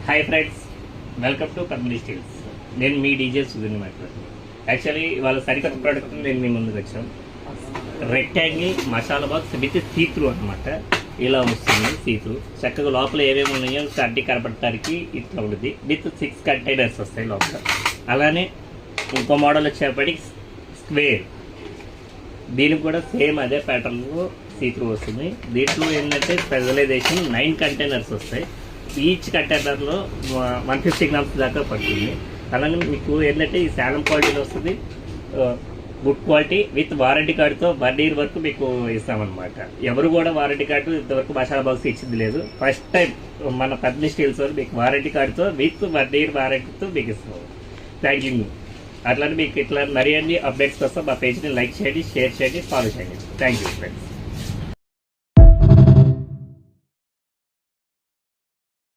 Hi friends, welcome to company steels. నేను మీ DJ సుధీర్ని మాట్లాడుతున్నాను. యాక్చువల్లీ వాళ్ళ సరికొత్త ప్రోడక్ట్ నేను మీ ముందుకు వచ్చాను. Rectangle masala box with see-through అనమాట. ఇలా వస్తుంది సీత్రూ. చక్కగా లోపల ఏమేమి ఉన్నాయో అడ్డీ కనపడటానికి ఇట్లా ఉంటుంది. విత్ 6 కంటైనర్స్ వస్తాయి లోపల. అలానే ఇంకో మోడల్ వచ్చేప్పటికి స్క్వేర్. దీనికి కూడా సేమ్ అదే ప్యాటర్న్లో సీత్రూ వస్తుంది. దీంట్లో ఏంటంటే స్పెషలైజేషన్ 9 కంటైనర్స్ వస్తాయి. ఈచ్ కంటైనర్లో 150 గ్రామ్స్ దాకా పడుతుంది. అలానే మీకు ఏంటంటే ఈ శాలం క్వాలిటీలో వస్తుంది. గుడ్ క్వాలిటీ విత్ వారంటీ కార్డుతో 1 year వరకు మీకు ఇస్తామన్నమాట. ఎవరు కూడా వారంటీ కార్డు ఇంతవరకు మసాలా బాక్స్ ఇచ్చింది లేదు. ఫస్ట్ టైం మన కంపెనీ స్టీల్స్ వాళ్ళు మీకు వారంటీ కార్డుతో విత్ 1 year వారంటీతో మీకు ఇస్తాము. Thank you. అట్లానే మీకు ఇట్లా మరిన్ని అప్డేట్స్ కోసం మా పేజ్ని లైక్ చేయండి, షేర్ చేయండి, ఫాలో చేయండి. Thank you friends.